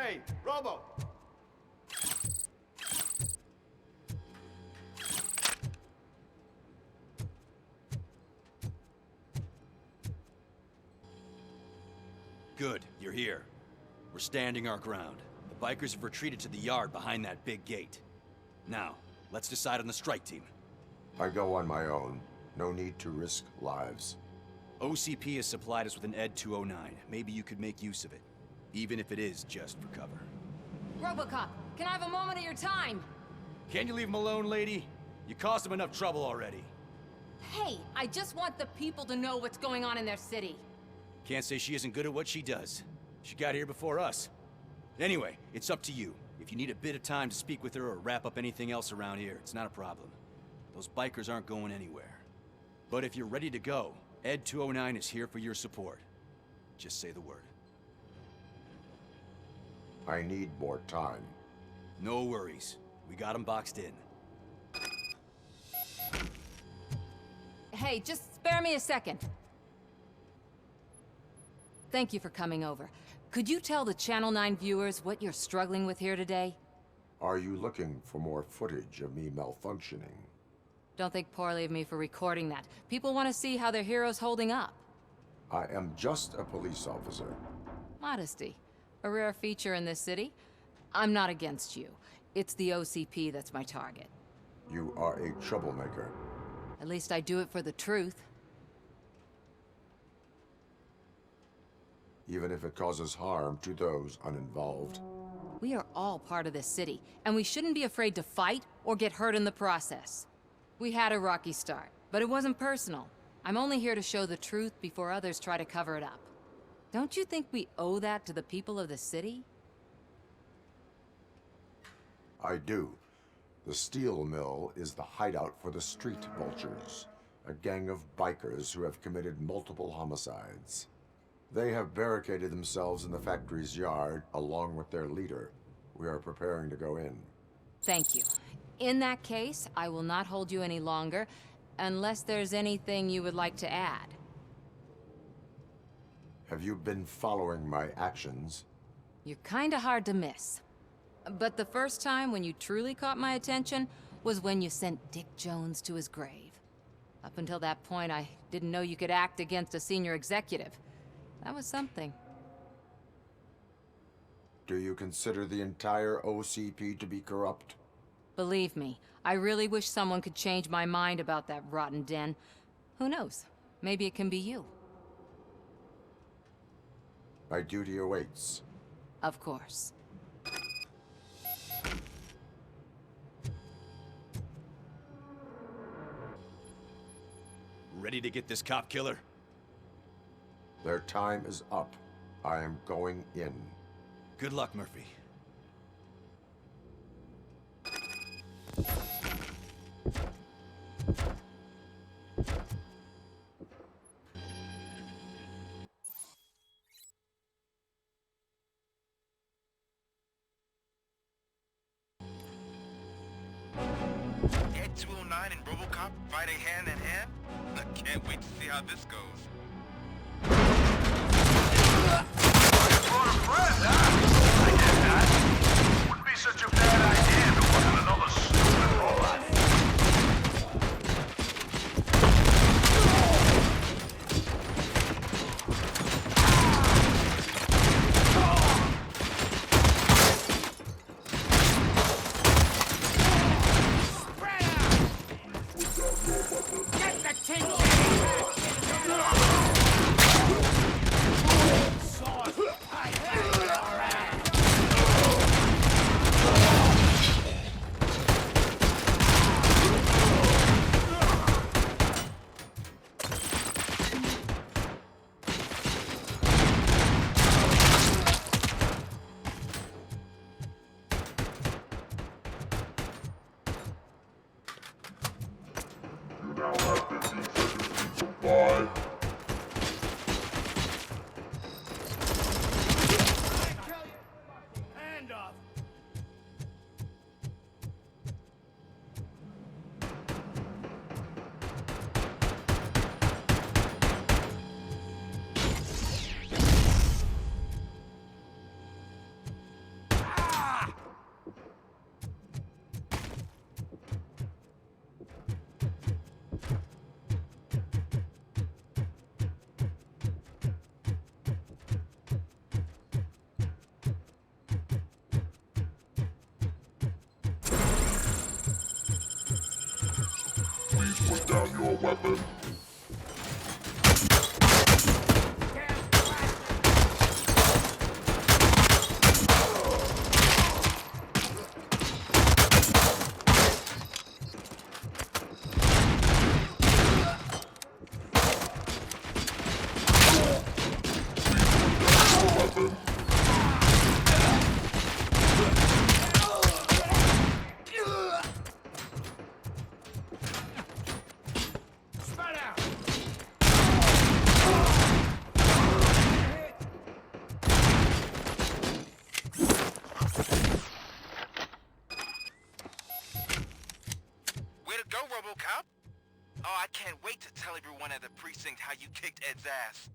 Hey, Robo! Good, you're here. We're standing our ground. The bikers have retreated to the yard behind that big gate. Now, let's decide on the strike team. I go on my own. No need to risk lives. OCP has supplied us with an ED 209. Maybe you could make use of it, even if it is just for cover. RoboCop, can I have a moment of your time? Can you leave him alone, lady? You caused him enough trouble already. Hey, I just want the people to know what's going on in their city. Can't say she isn't good at what she does. She got here before us. Anyway, it's up to you. If you need a bit of time to speak with her or wrap up anything else around here, it's not a problem. Those bikers aren't going anywhere. But if you're ready to go, ED 209 is here for your support. Just say the word. I need more time. No worries. We got him boxed in. Hey, just spare me a second. Thank you for coming over. Could you tell the Channel 9 viewers what you're struggling with here today? Are you looking for more footage of me malfunctioning? Don't think poorly of me for recording that. People want to see how their hero's holding up. I am just a police officer. Modesty. A rare feature in this city. I'm not against you. It's the OCP that's my target. You are a troublemaker. At least I do it for the truth. Even if it causes harm to those uninvolved. We are all part of this city, and we shouldn't be afraid to fight or get hurt in the process. We had a rocky start, but it wasn't personal. I'm only here to show the truth before others try to cover it up. Don't you think we owe that to the people of the city? I do. The steel mill is the hideout for the street vultures, a gang of bikers who have committed multiple homicides. They have barricaded themselves in the factory's yard, along with their leader. We are preparing to go in. Thank you. In that case, I will not hold you any longer, unless there's anything you would like to add. Have you been following my actions? You're kinda hard to miss. But the first time when you truly caught my attention was when you sent Dick Jones to his grave. Up until that point, I didn't know you could act against a senior executive. That was something. Do you consider the entire OCP to be corrupt? Believe me, I really wish someone could change my mind about that rotten den. Who knows? Maybe it can be you. My duty awaits. Of course. Ready to get this cop killer? Their time is up. I am going in. Good luck, Murphy. Ed 209 and RoboCop fighting hand in hand? I can't wait to see how this goes. For a friend, huh? I get that. Wouldn't be such a bad idea if it wasn't another stupid robot. Get the tin can! down your weapon. Way to go, RoboCop! Oh, I can't wait to tell everyone at the precinct how you kicked Ed's ass.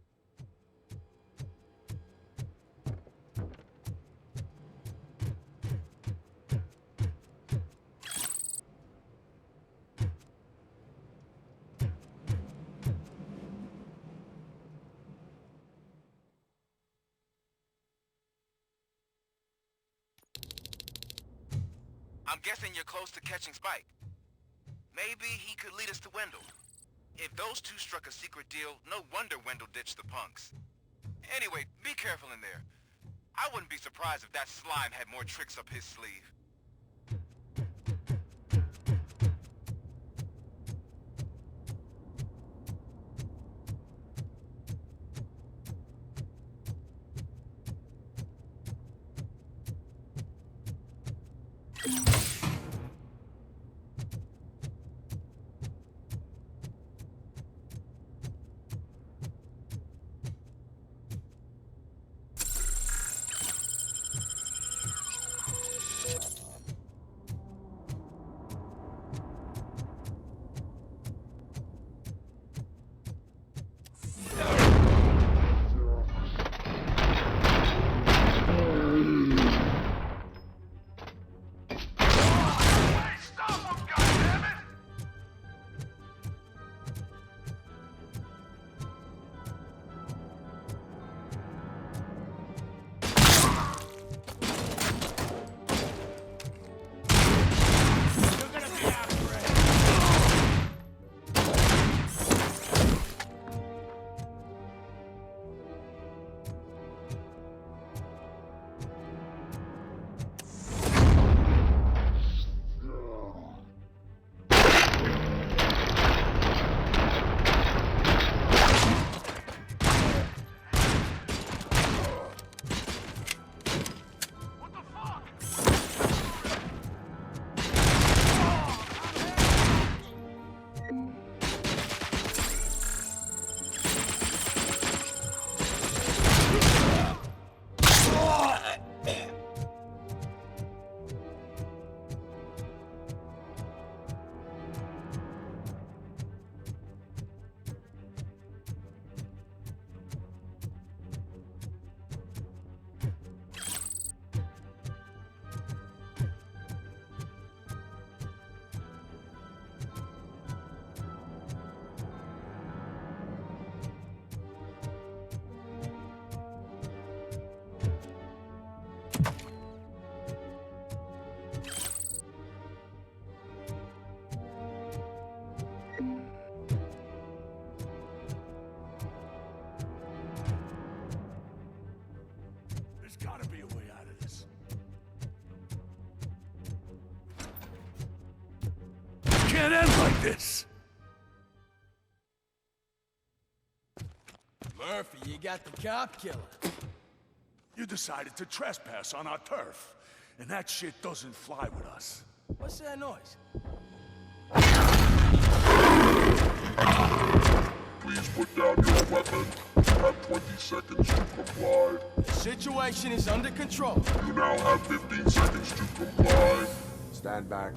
I'm guessing you're close to catching Spike. Maybe he could lead us to Wendell. If those two struck a secret deal, no wonder Wendell ditched the punks. Anyway, be careful in there. I wouldn't be surprised if that slime had more tricks up his sleeve. Can't end like this! Murphy, you got the cop killer. You decided to trespass on our turf, and that shit doesn't fly with us. What's that noise? Please put down your weapon. You have 20 seconds to comply. The situation is under control. You now have 15 seconds to comply. Stand back.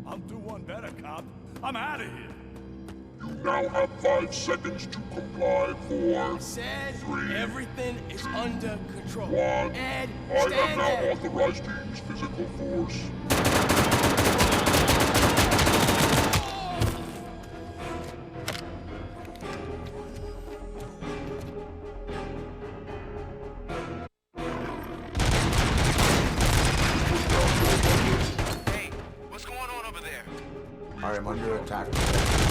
I'll do one better, cop. I'm out of here. You now have 5 seconds to comply. 4, Said 3, everything is under control. 1. Ed, I am stand now there. authorized to use physical force. Hey, what's going on over there? I am under attack.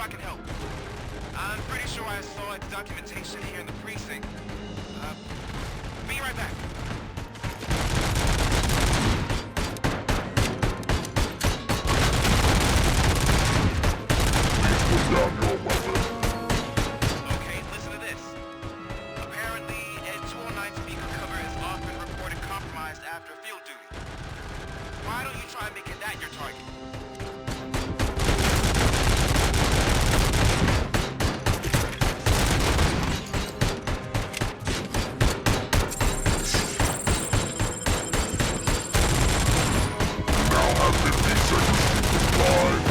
I can help. I'm pretty sure I saw its documentation here in the precinct. Be right back. Please put down your weapon. Okay, listen to this. Apparently, Ed 209 speaker cover is often reported compromised after field duty. Why don't you try making that your target? Now have 15 seconds to comply.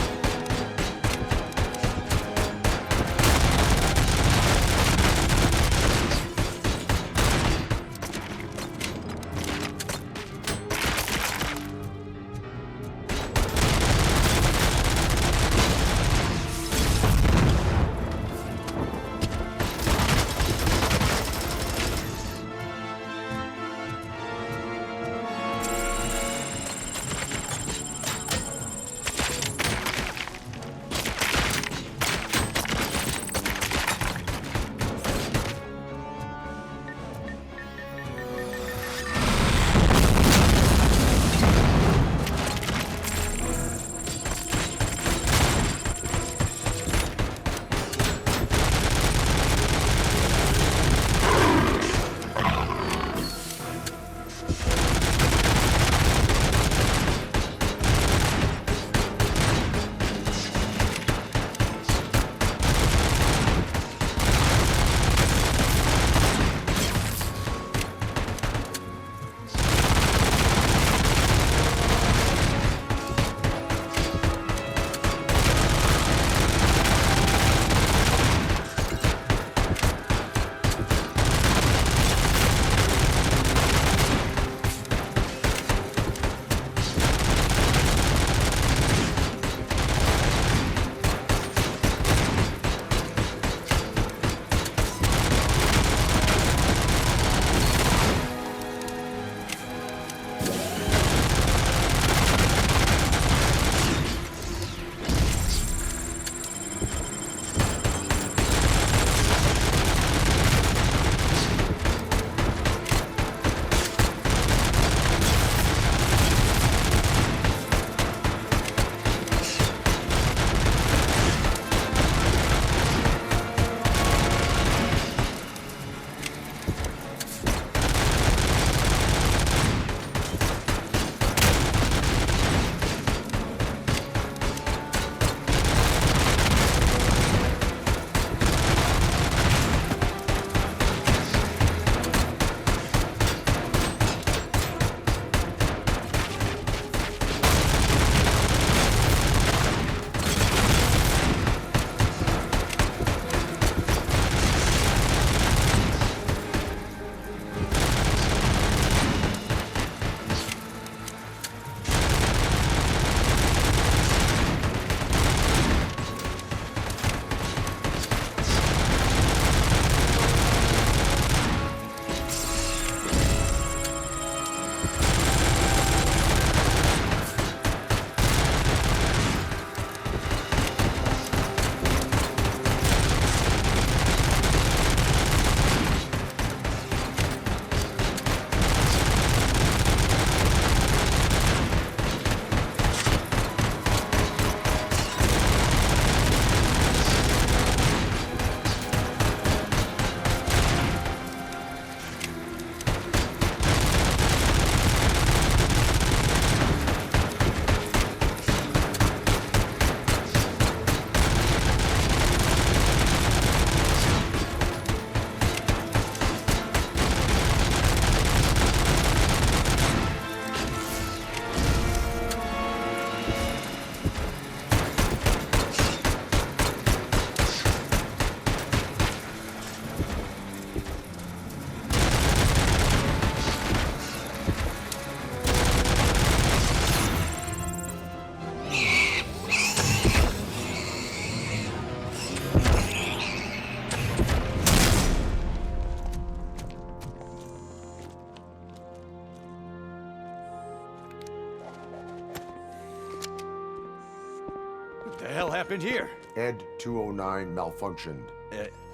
The hell happened here? Ed 209 malfunctioned.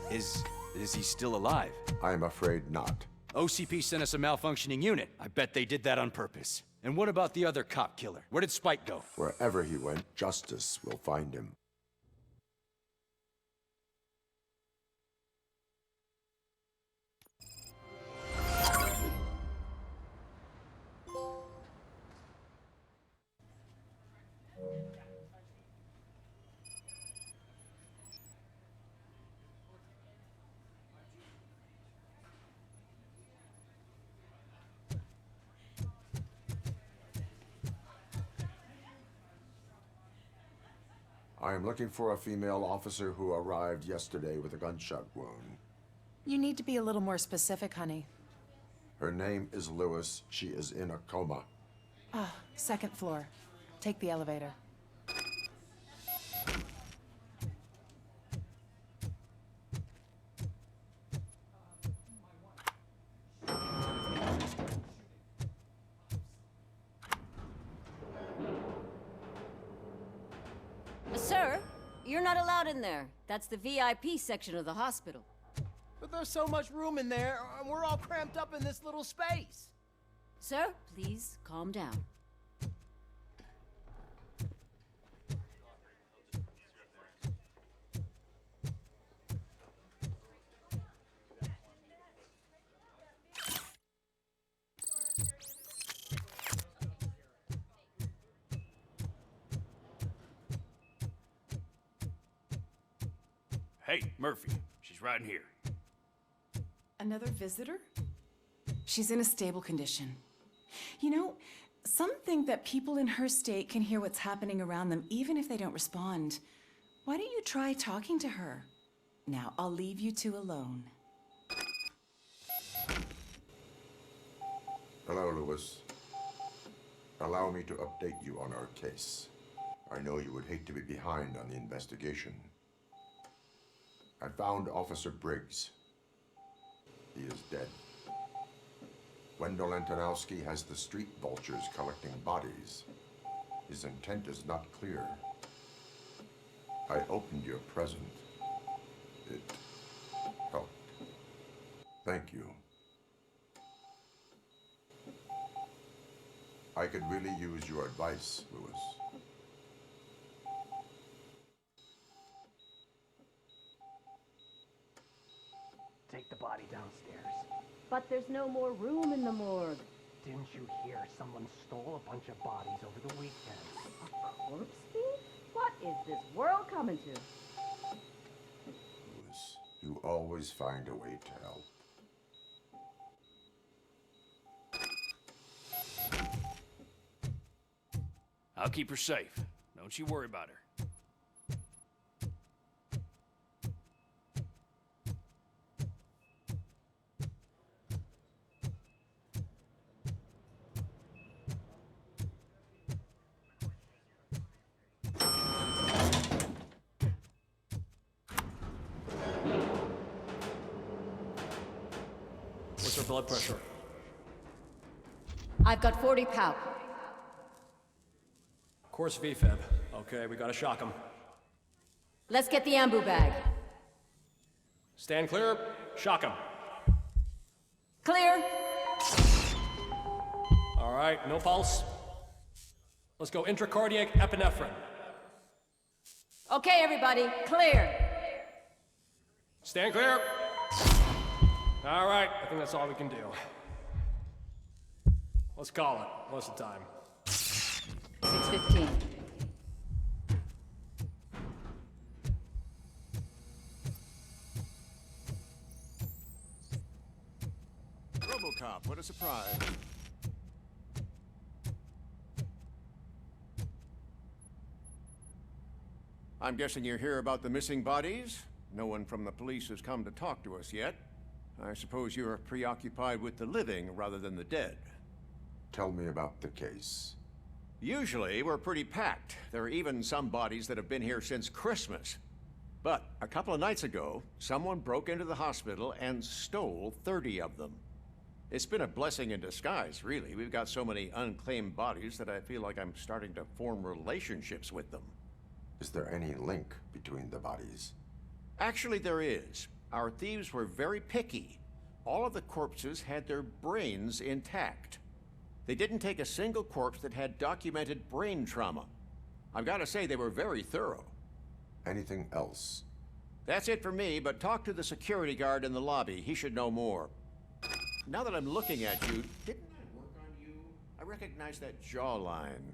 Is he still alive? I am afraid not. OCP sent us a malfunctioning unit. I bet they did that on purpose. And what about the other cop killer? Where did Spike go? Wherever he went, justice will find him. I am looking for a female officer who arrived yesterday with a gunshot wound. You need to be a little more specific, honey. Her name is Lewis. She is in a coma. Ah, second floor. Take the elevator. Sir, you're not allowed in there. That's the VIP section of the hospital. But there's so much room in there, and we're all cramped up in this little space. Sir, please calm down. Hey, Murphy. She's right in here. Another visitor? She's in a stable condition. You know, some think that people in her state can hear what's happening around them even if they don't respond. Why don't you try talking to her? Now, I'll leave you two alone. Hello, Lewis. Allow me to update you on our case. I know you would hate to be behind on the investigation. I found Officer Briggs. He is dead. Wendell Antonowski has the street vultures collecting bodies. His intent is not clear. I opened your present. It helped. Thank you. I could really use your advice, Lewis. Take the body downstairs. But there's no more room in the morgue. Didn't you hear someone stole a bunch of bodies over the weekend? A corpse thief? What is this world coming to? Lewis, you always find a way to help. I'll keep her safe. Don't you worry about her. What's her blood pressure? I've got 40 pow. Course VFib. Okay, we gotta shock him. Let's get the ambu bag. Stand clear. Shock him. Clear. All right, no pulse. Let's go intracardiac epinephrine. Okay, everybody, clear. Stand clear. All right, I think that's all we can do. Let's call it. What's the time? 6:15. RoboCop, what a surprise. I'm guessing you're here about the missing bodies? No one from the police has come to talk to us yet. I suppose you're preoccupied with the living rather than the dead. Tell me about the case. Usually, we're pretty packed. There are even some bodies that have been here since Christmas. But a couple of nights ago, someone broke into the hospital and stole 30 of them. It's been a blessing in disguise, really. We've got so many unclaimed bodies that I feel like I'm starting to form relationships with them. Is there any link between the bodies? Actually, there is. Our thieves were very picky. All of the corpses had their brains intact. They didn't take a single corpse that had documented brain trauma. I've got to say, they were very thorough. Anything else? That's it for me, but talk to the security guard in the lobby. He should know more. Now that I'm looking at you, didn't I work on you? I recognize that jawline.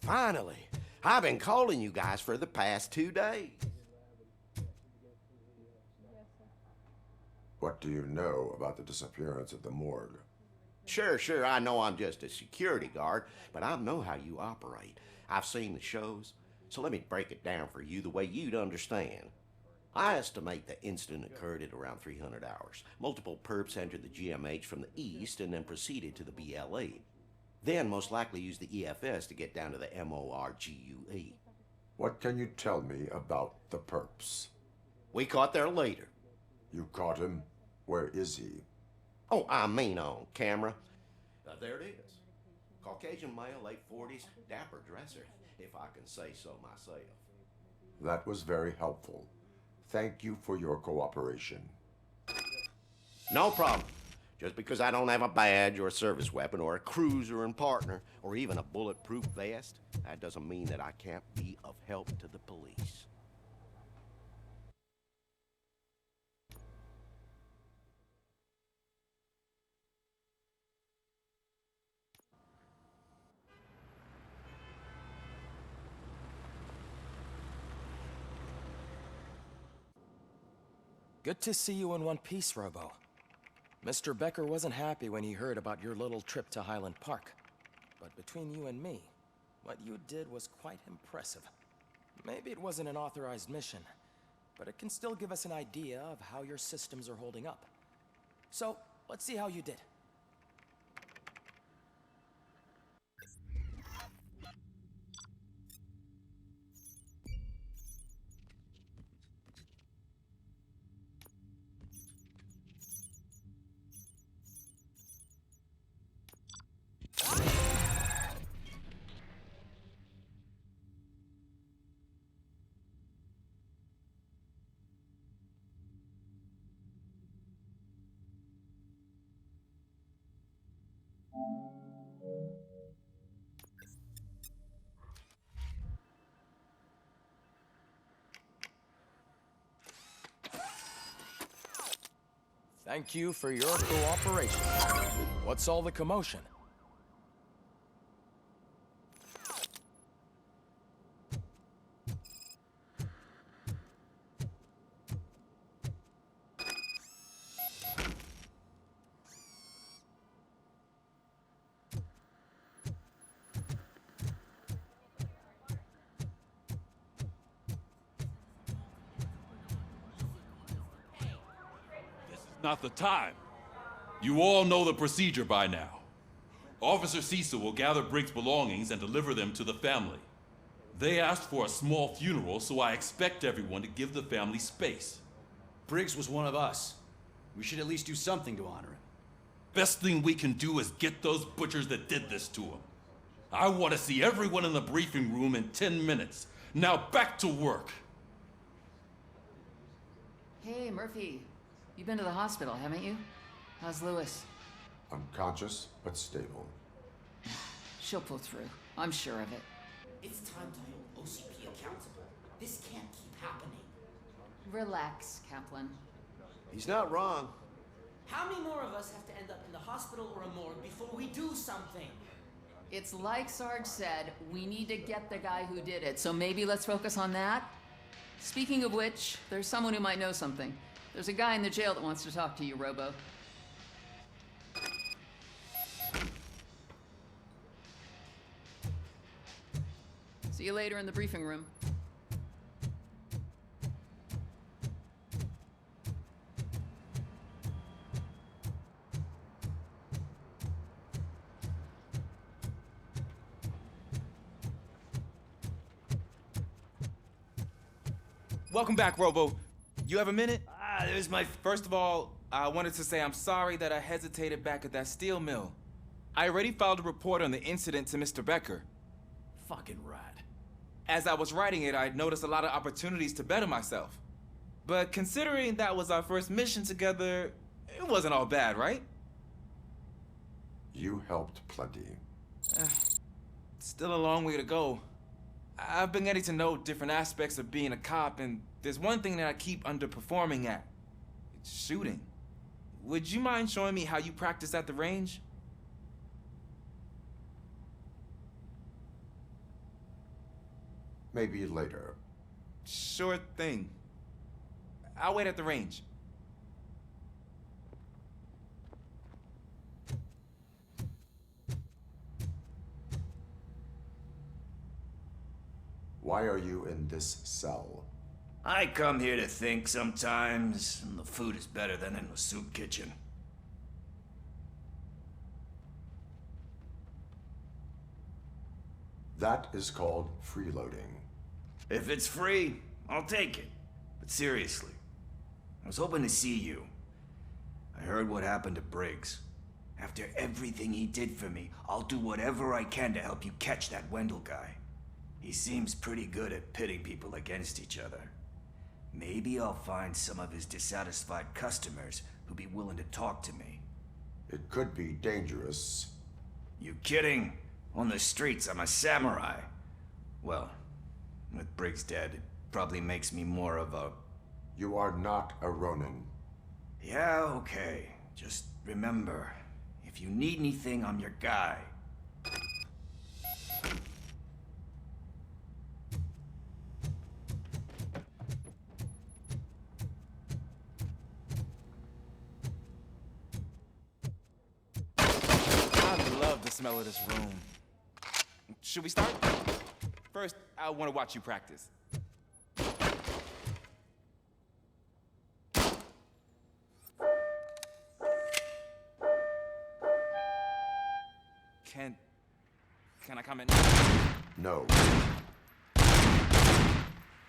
Finally! I've been calling you guys for the past 2 days. What do you know about the disappearance at the morgue? Sure, I know I'm just a security guard, but I know how you operate. I've seen the shows, so let me break it down for you the way you'd understand. I estimate the incident occurred at around 300 hours. Multiple perps entered the GMH from the east and then proceeded to the BLE. Then most likely used the EFS to get down to the MORGUE. What can you tell me about the perps? We caught their leader. You caught him? Where is he? Oh, I mean on camera. There it is. Caucasian male, late 40s, dapper dresser, if I can say so myself. That was very helpful. Thank you for your cooperation. No problem. Just because I don't have a badge or a service weapon or a cruiser and partner or even a bulletproof vest, that doesn't mean that I can't be of help to the police. Good to see you in one piece, Robo. Mr. Becker wasn't happy when he heard about your little trip to Highland Park. But between you and me, what you did was quite impressive. Maybe it wasn't an authorized mission, but it can still give us an idea of how your systems are holding up. So, let's see how you did. Thank you for your cooperation. What's all the commotion? Not the time. You all know the procedure by now. Officer Cecil will gather Briggs' belongings and deliver them to the family. They asked for a small funeral, so I expect everyone to give the family space. Briggs was one of us. We should at least do something to honor him. Best thing we can do is get those butchers that did this to him. I want to see everyone in the briefing room in 10 minutes. Now back to work. Hey, Murphy. You've been to the hospital, haven't you? How's Lewis? Unconscious, but stable. She'll pull through. I'm sure of it. It's time to hold OCP accountable. This can't keep happening. Relax, Kaplan. He's not wrong. How many more of us have to end up in the hospital or a morgue before we do something? It's like Sarge said, we need to get the guy who did it, so maybe let's focus on that? Speaking of which, there's someone who might know something. There's a guy in the jail that wants to talk to you, Robo. See you later in the briefing room. Welcome back, Robo. You have a minute? First of all, I wanted to say I'm sorry that I hesitated back at that steel mill. I already filed a report on the incident to Mr. Becker. Fucking rad. As I was writing it, I noticed a lot of opportunities to better myself. But considering that was our first mission together, it wasn't all bad, right? You helped plenty. Still a long way to go. I've been getting to know different aspects of being a cop, and there's one thing that I keep underperforming at. It's shooting. Would you mind showing me how you practice at the range? Maybe later. Sure thing. I'll wait at the range. Why are you in this cell? I come here to think sometimes, and the food is better than in the soup kitchen. That is called freeloading. If it's free, I'll take it. But seriously, I was hoping to see you. I heard what happened to Briggs. After everything he did for me, I'll do whatever I can to help you catch that Wendell guy. He seems pretty good at pitting people against each other. Maybe I'll find some of his dissatisfied customers who'll be willing to talk to me. It could be dangerous. You kidding? On the streets, I'm a samurai. Well, with Briggs dead, it probably makes me more of a... You are not a Ronin. Yeah, okay. Just remember, if you need anything, I'm your guy. I love the smell of this room. Should we start? First, I want to watch you practice. Can I come in? No.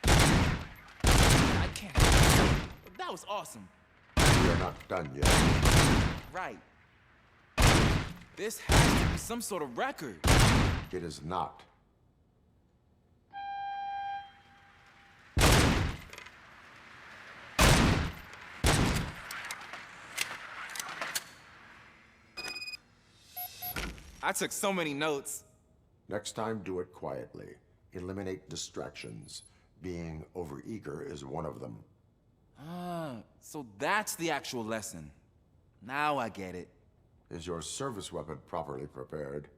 I can't. That was awesome. We are not done yet. Right. This has to be some sort of record. It is not. I took so many notes. Next time, do it quietly. Eliminate distractions. Being overeager is one of them. Ah, so that's the actual lesson. Now I get it. Is your service weapon properly prepared?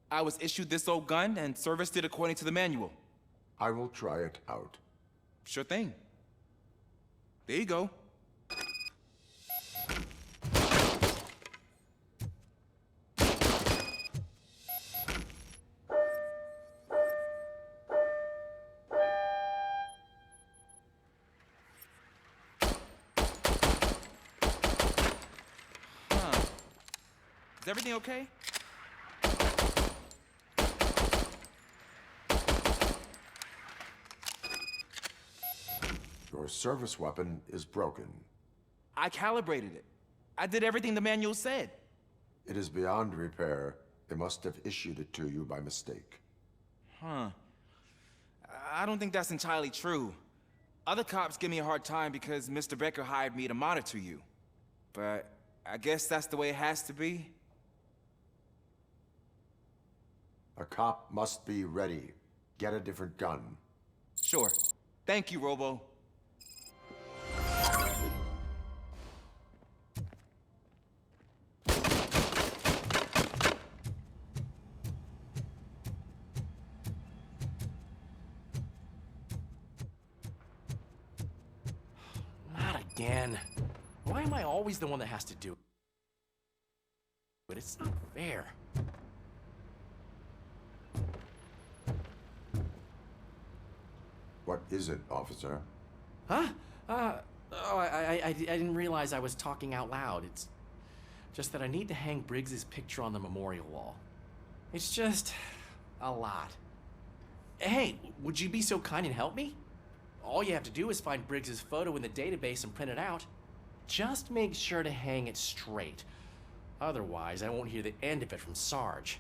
I was issued this old gun and serviced it according to the manual. I will try it out. Sure thing. There you go. Is everything okay? Your service weapon is broken. I calibrated it. I did everything the manual said. It is beyond repair. They must have issued it to you by mistake. Huh. I don't think that's entirely true. Other cops give me a hard time because Mr. Becker hired me to monitor you. But I guess that's the way it has to be. A cop must be ready. Get a different gun. Sure. Thank you, Robo. again. Why am I always the one that has to do it? But it's not fair. What is it, officer? Huh? I didn't realize I was talking out loud. It's just that I need to hang Briggs's picture on the memorial wall. It's just a lot. Hey, would you be so kind and help me? All you have to do is find Briggs's photo in the database and print it out. Just make sure to hang it straight. Otherwise, I won't hear the end of it from Sarge.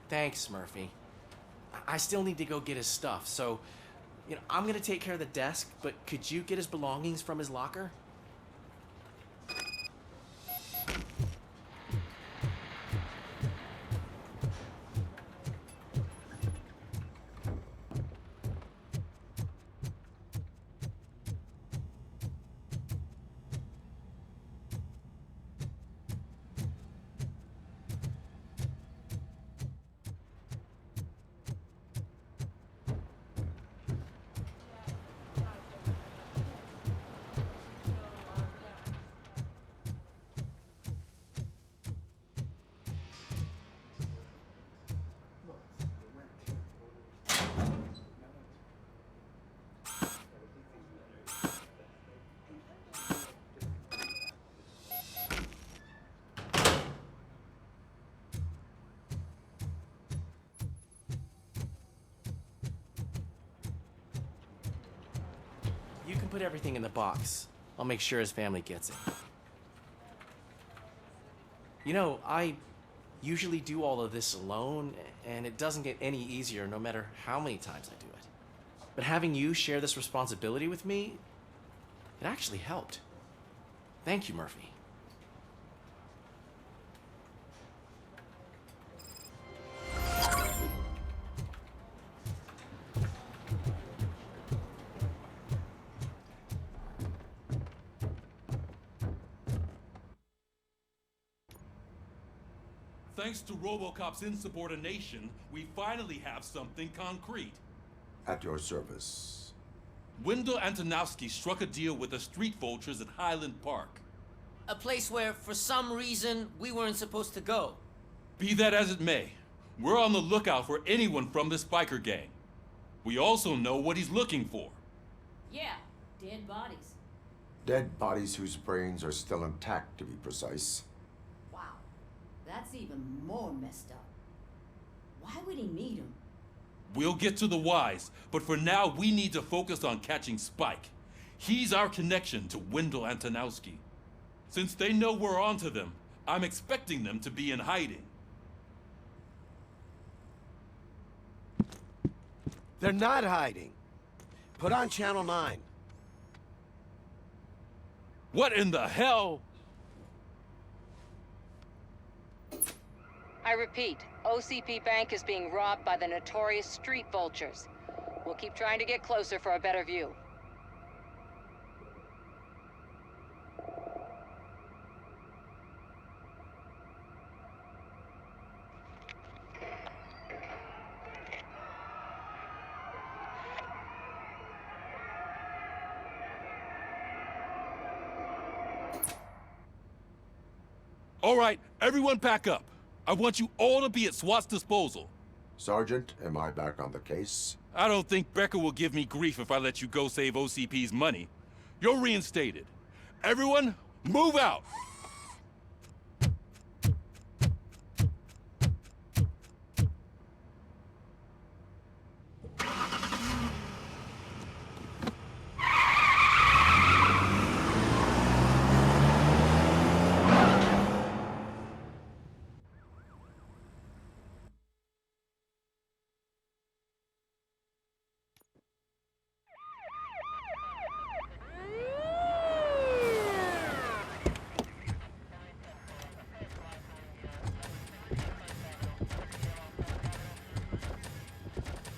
Thanks, Murphy. I still need to go get his stuff, so, I'm gonna take care of the desk, but could you get his belongings from his locker? You can put everything in the box. I'll make sure his family gets it. I usually do all of this alone, and it doesn't get any easier no matter how many times I do it. But having you share this responsibility with me, it actually helped. Thank you, Murphy. Thanks to RoboCop's insubordination, we finally have something concrete. At your service. Wendell Antonowski struck a deal with the street vultures at Highland Park. A place where, for some reason, we weren't supposed to go. Be that as it may, we're on the lookout for anyone from this biker gang. We also know what he's looking for. Yeah, dead bodies. Dead bodies whose brains are still intact, to be precise. Wow, that's even more messed up. Why would he need them? We'll get to the whys, but for now we need to focus on catching Spike. He's our connection to Wendell Antonowski. Since they know we're onto them, I'm expecting them to be in hiding. They're not hiding. Put on Channel 9. What in the hell? I repeat, OCP Bank is being robbed by the notorious street vultures. We'll keep trying to get closer for a better view. All right, everyone pack up. I want you all to be at SWAT's disposal. Sergeant, am I back on the case? I don't think Becker will give me grief if I let you go save OCP's money. You're reinstated. Everyone, move out!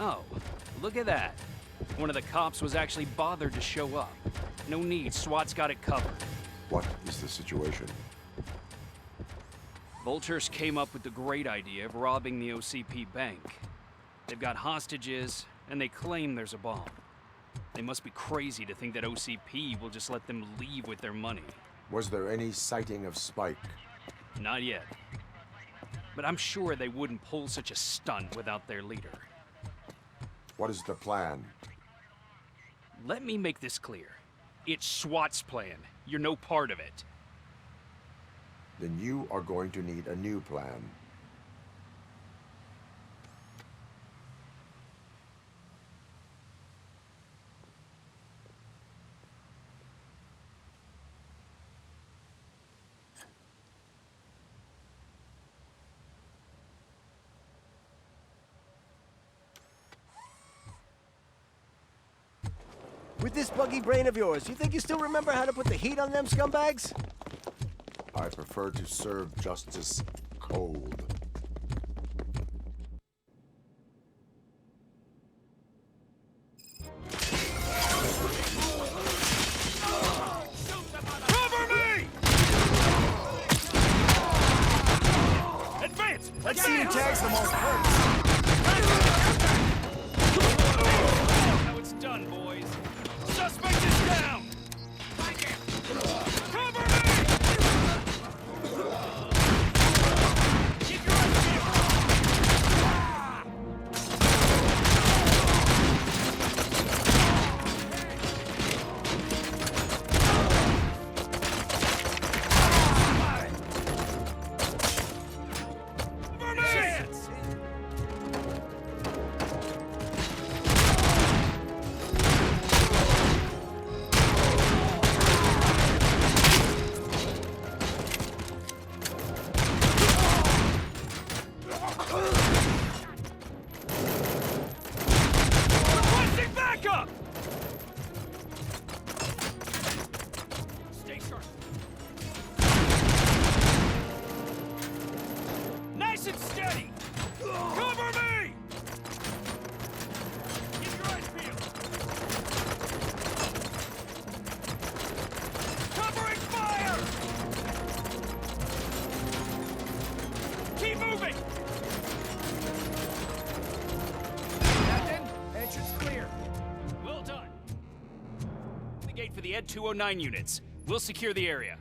Oh, look at that. One of the cops was actually bothered to show up. No need, SWAT's got it covered. What is the situation? Vultures came up with the great idea of robbing the OCP bank. They've got hostages, and they claim there's a bomb. They must be crazy to think that OCP will just let them leave with their money. Was there any sighting of Spike? Not yet. But I'm sure they wouldn't pull such a stunt without their leader. What is the plan? Let me make this clear. It's SWAT's plan. You're no part of it. Then you are going to need a new plan. With this buggy brain of yours, you think you still remember how to put the heat on them scumbags? I prefer to serve justice cold. Cover me! Advance! Let's see who tags the most hurts. How it's done, boys. Suspect is down! Cover me! Keep your eyes peeled! Chance! Requesting backup! Stay sharp. Nice and steady! Cover me! Keep your eyes peeled! Covering fire! Keep moving! Captain, entrance clear. Well done. The gate for the Ed 209 units. We'll secure the area.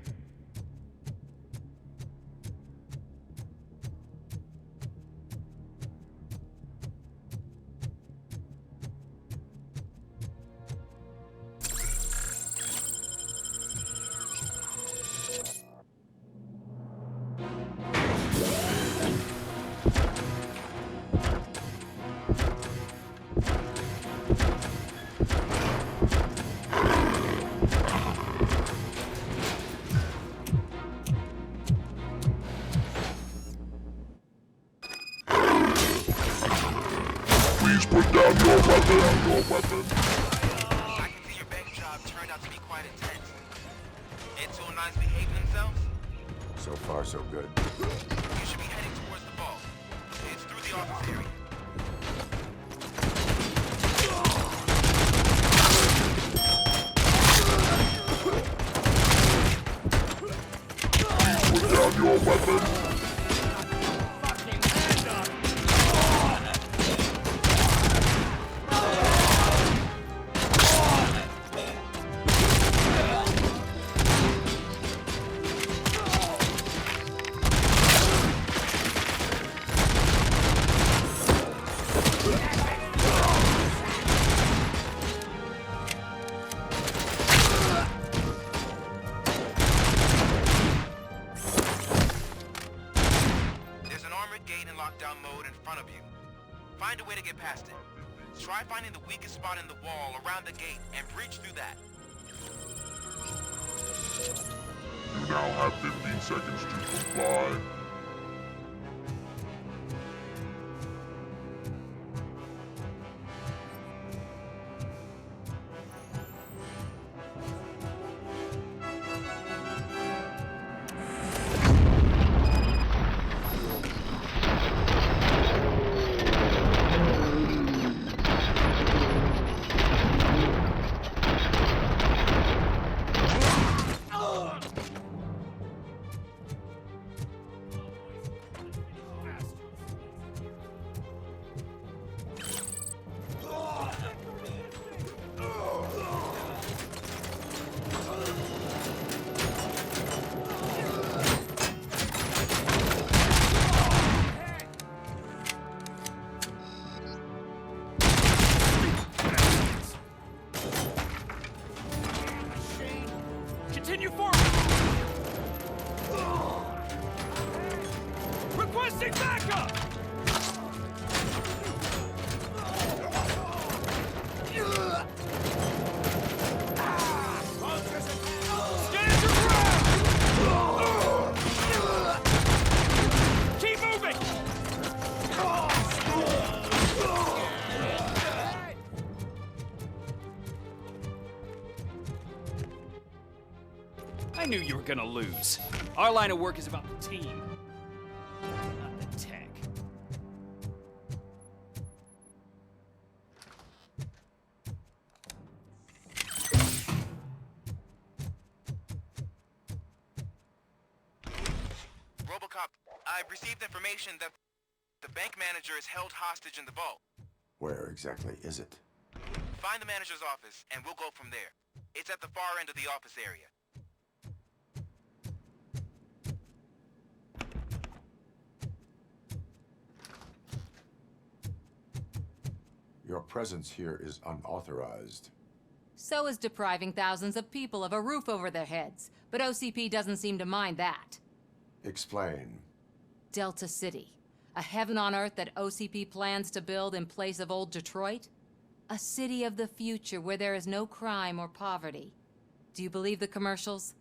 Please put down your weapon. I can see your bank job turned out to be quite intense. Ed 209's behaving themselves? So far, so good. You should be heading towards the vault. It's through the office area. Put down your weapon. way to get past it. Try finding the weakest spot in the wall around the gate and breach through that. You now have 15 seconds to comply. Continue forward! Requesting backup! Stand your ground! Keep moving! I knew you were gonna lose. Our line of work is about the team, not the tech. RoboCop, I've received information that the bank manager is held hostage in the vault. Where exactly is it? Find the manager's office, and we'll go from there. It's at the far end of the office area. Your presence here is unauthorized. So is depriving thousands of people of a roof over their heads. But OCP doesn't seem to mind that. Explain. Delta City. A heaven on earth that OCP plans to build in place of old Detroit? A city of the future where there is no crime or poverty. Do you believe the commercials?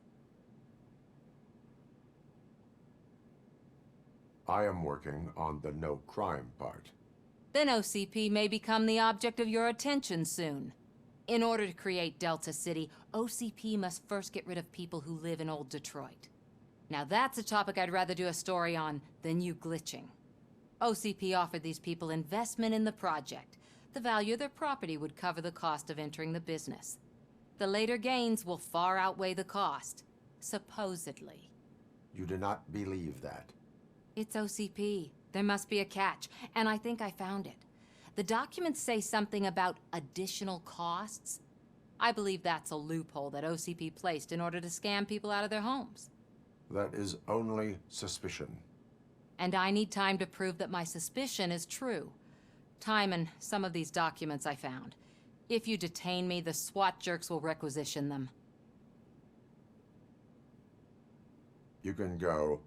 I am working on the no crime part. Then OCP may become the object of your attention soon. In order to create Delta City, OCP must first get rid of people who live in old Detroit. Now that's a topic I'd rather do a story on than you glitching. OCP offered these people investment in the project. The value of their property would cover the cost of entering the business. The later gains will far outweigh the cost, supposedly. You do not believe that. It's OCP. There must be a catch, and I think I found it. The documents say something about additional costs. I believe that's a loophole that OCP placed in order to scam people out of their homes. That is only suspicion. And I need time to prove that my suspicion is true. Time and some of these documents I found. If you detain me, the SWAT jerks will requisition them. You can go,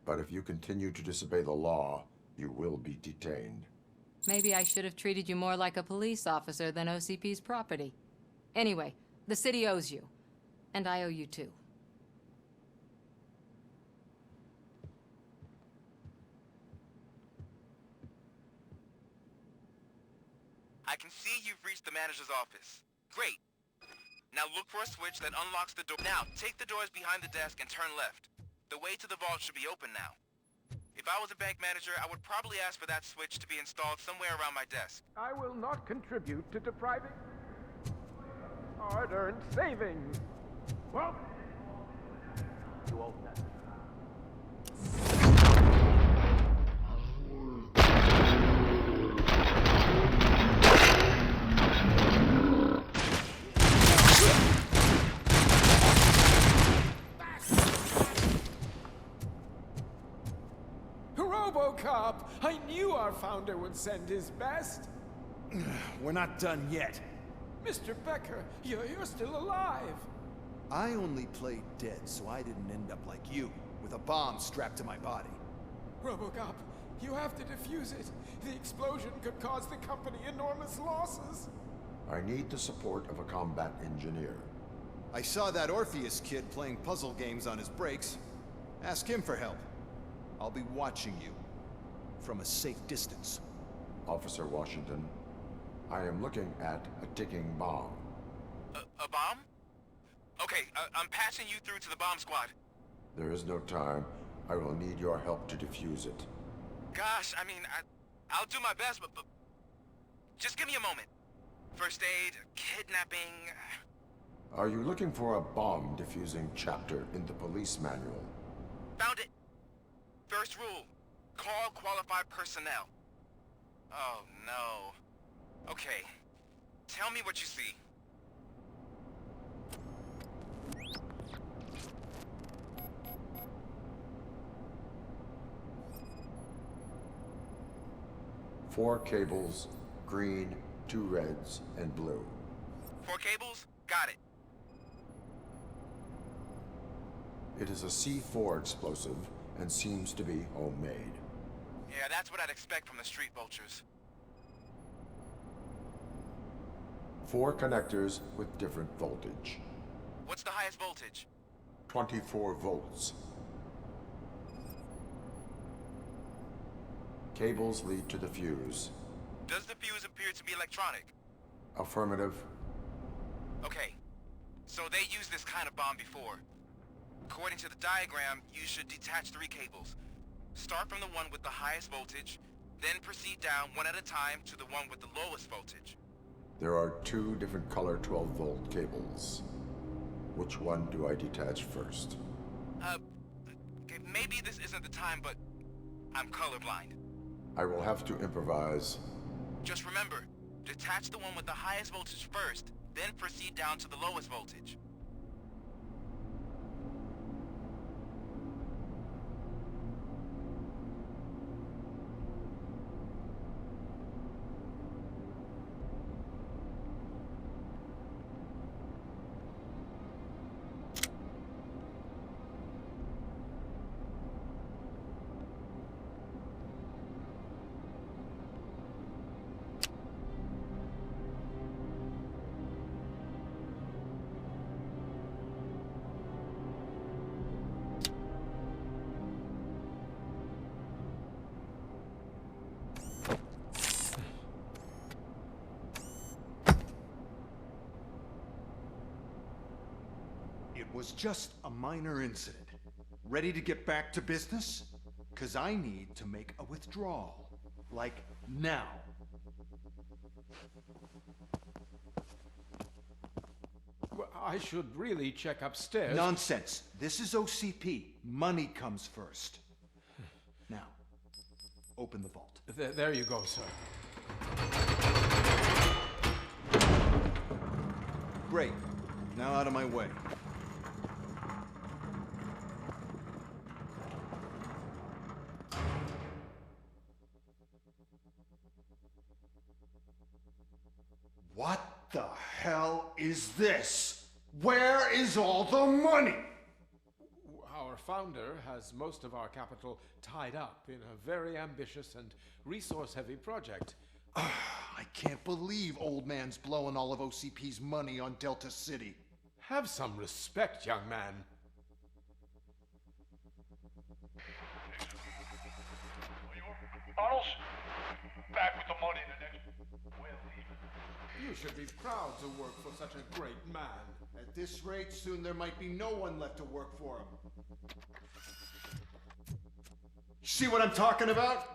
but if you continue to disobey the law, you will be detained. Maybe I should have treated you more like a police officer than OCP's property. Anyway, the city owes you. And I owe you too. I can see you've reached the manager's office. Great. Now look for a switch that unlocks the door. Now, take the doors behind the desk and turn left. The way to the vault should be open now. If I was a bank manager, I would probably ask for that switch to be installed somewhere around my desk. I will not contribute to depriving hard-earned savings. Well, you owe that. RoboCop! I knew our founder would send his best. We're not done yet. Mr. Becker, you're still alive. I only played dead, so I didn't end up like you, with a bomb strapped to my body. RoboCop, You have to defuse it. The explosion could cause the company enormous losses. I need the support of a combat engineer. I saw that Orpheus kid playing puzzle games on his breaks. Ask him for help. I'll be watching you. From a safe distance. Officer Washington, I am looking at a ticking bomb. A bomb? Okay, I'm passing you through to the bomb squad. There is no time. I will need your help to defuse it. Gosh, I mean, I'll do my best, but just give me a moment. First aid, kidnapping... Are you looking for a bomb defusing chapter in the police manual? Found it. First rule, call qualified personnel. Oh, no. Okay, tell me what you see. Four cables, green, 2 reds, and blue. 4 cables? Got it. It is a C4 explosive and seems to be homemade. Yeah, that's what I'd expect from the street vultures. 4 connectors with different voltage. What's the highest voltage? 24 volts. Cables lead to the fuse. Does the fuse appear to be electronic? Affirmative. Okay, so they used this kind of bomb before. According to the diagram, you should detach 3 cables. Start from the one with the highest voltage, then proceed down one at a time to the one with the lowest voltage. There are 2 different color 12-volt cables. Which one do I detach first? Okay, maybe this isn't the time, but I'm colorblind. I will have to improvise. Just remember, detach the one with the highest voltage first, then proceed down to the lowest voltage. It was just a minor incident. Ready to get back to business? 'Cause I need to make a withdrawal. Like, now. Well, I should really check upstairs. Nonsense. This is OCP. Money comes first. Now, open the vault. There you go, sir. Great. Now out of my way. What the hell is this? Where is all the money? Our founder has most of our capital tied up in a very ambitious and resource-heavy project. I can't believe old man's blowing all of OCP's money on Delta City. Have some respect, young man. Arnold, back with the money in the next... Well, even. You should be proud to work for such a great man. At this rate, soon there might be no one left to work for him. See what I'm talking about?